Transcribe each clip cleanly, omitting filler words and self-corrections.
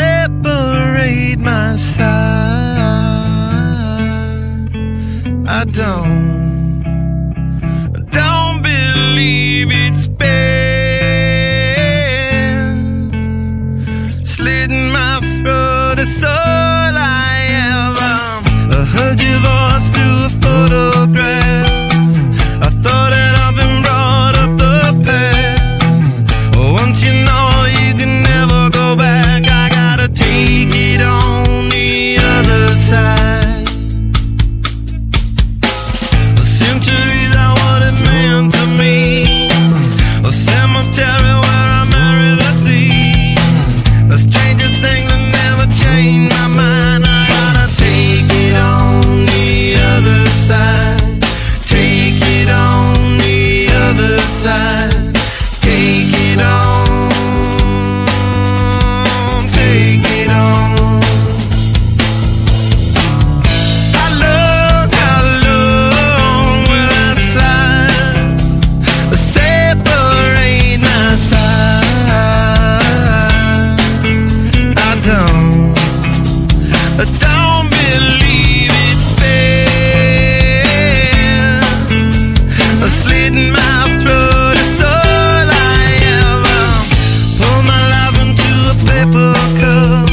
separate my side. I don't believe it's been slitting my throat. It's all I ever. I heard your voice through a photograph. I thought that I've been brought up the past. Once you know you can never go back, I gotta take it on the other side. Centuries are what it meant to me. A cemetery where I marry the sea. A stranger thing that never changed my mind. I gotta take it on the other side. Take it on the other side. Take it on. Take it on. How long will I slide? Separate my side. I don't believe it's been slitting my throat. It's all I ever. Pour my life into a paper cup.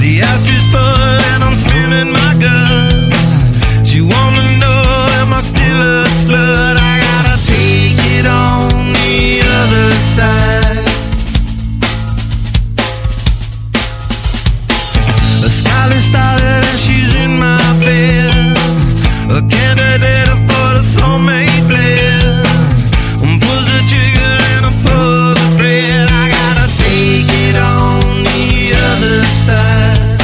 The ashtray full and I'm spilling my guts. She wanna know, am I still a slut? I gotta take it on the other side. A skyline started and she's in my bed. A candidate for the soulmate blend. Pulls the trigger and I pull the thread. I gotta take it on the other side.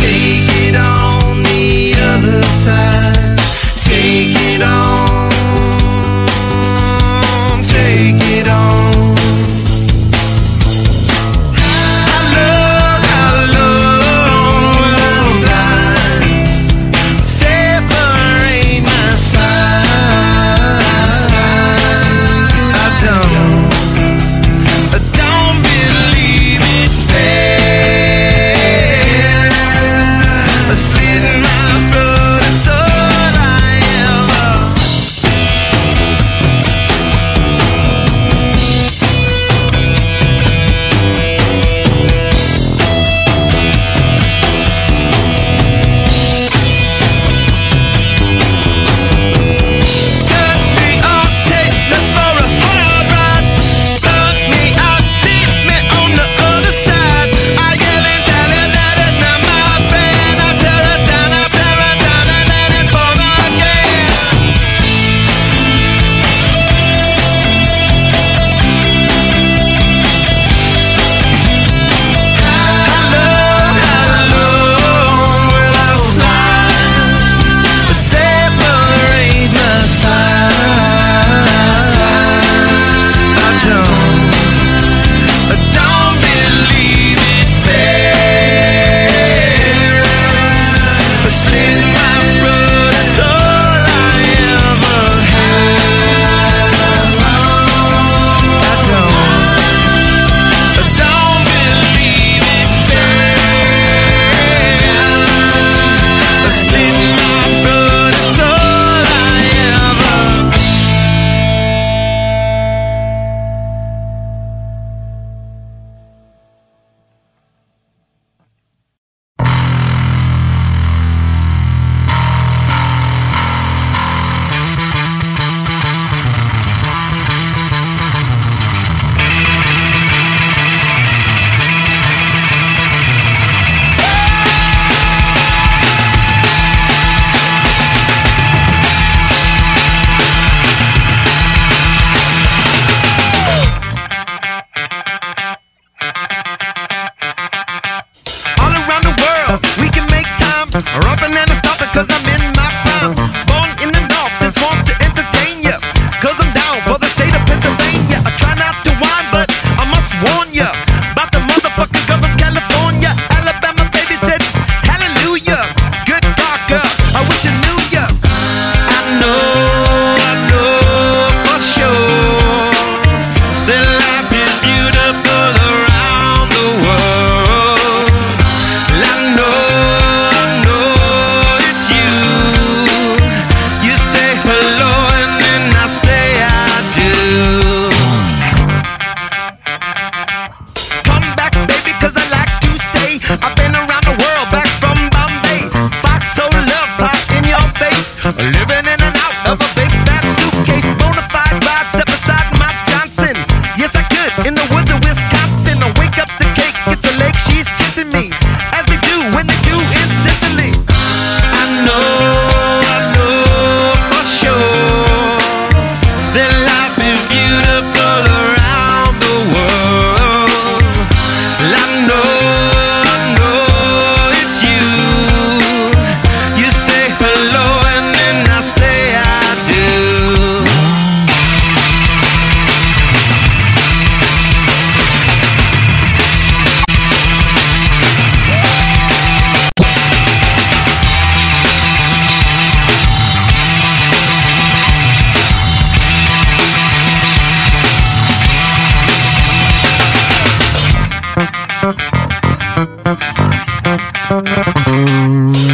Take it on the other side. Take it on. Take it on. How long will I slide? Separate my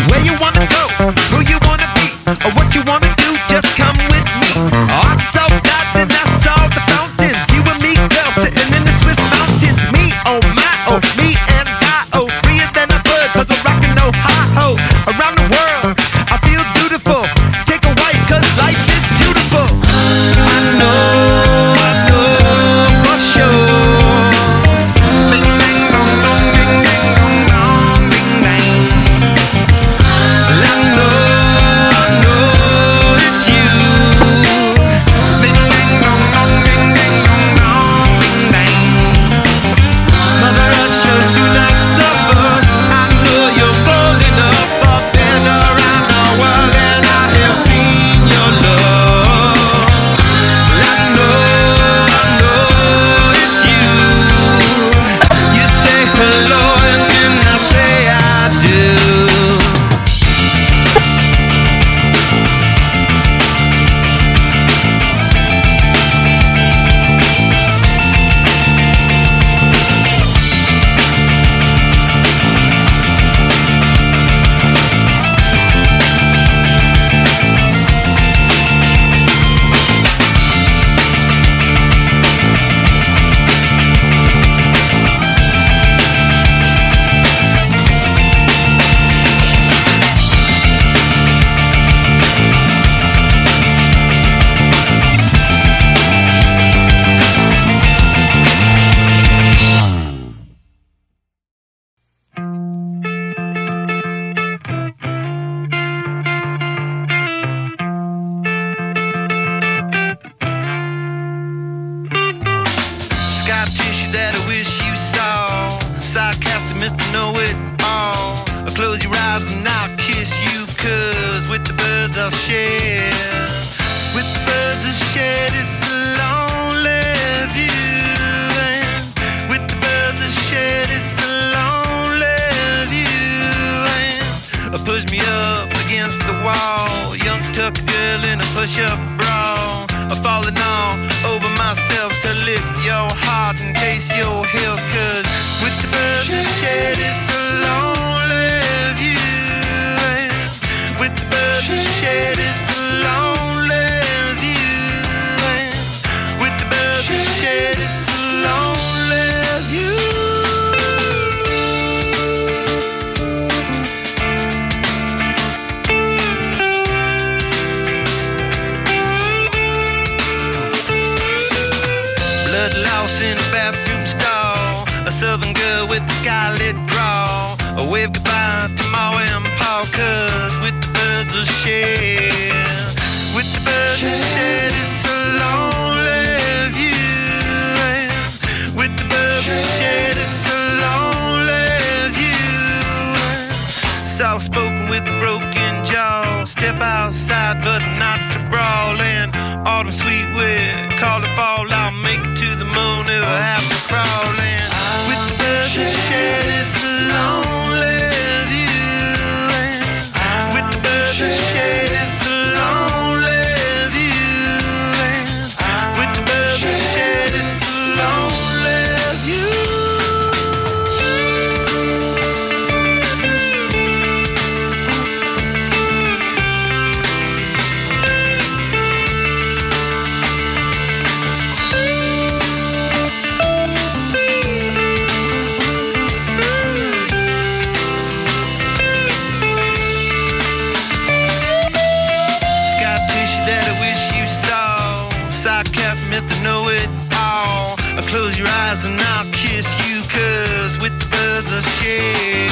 Where you wanna go, who you wanna be, or what you wanna do, just come with me. I saw God, then I saw the fountains. You and me, girl, sitting in the Swiss mountains. Me, oh my, oh, me and I, oh, freer than a bird, cause we're rockin' Ohio. Around the world, I feel beautiful. Take a white, cause life is beautiful. I know for sure. Bing, bang, bong, bong, bing, bang, bong, bong, bing, bang. I know it's you. Bing, bang, bong, bong, bing, bang, bong, bong, bing, bang. Mother Russia, do not suffer. I know you're falling up for better around the world, and I have seen your love. I know it's you. You say hello and then I say I do. Sky tissue that I wish you saw. Sarcastic Mr. Know-It-All. Close your eyes and I'll kiss you, cause with the birds I'll share. With the birds I'll share this lonely view. And with the birds I'll share this lonely view. And push me up against the wall. Young tuck girl in a push-up bra. Falling all over myself to lift your heart and taste your health, cause with the birds I share this lonely view. And with the birds I share this lonely view. And with the birds I share this lonely view. Blood loss in a bathroom stall. A southern girl with a scarlet draw. A wave goodbye to Ma and Pa, cause with the birds I'll share. With the birds I'll share this lonely view. And with the birds I'll share this lonely view. Soft spoken with a broken jaw. Step outside but not to brawl. And autumn sweet wind, call it fall. I'll make it to the moon if I have to crawl. And with the birds I share this lonely view. And with the birds I share this lonely view. And with the birds I share this lonely view. Mr. Know-It-All. Close your eyes and I'll kiss you, cause with the birds I'll share.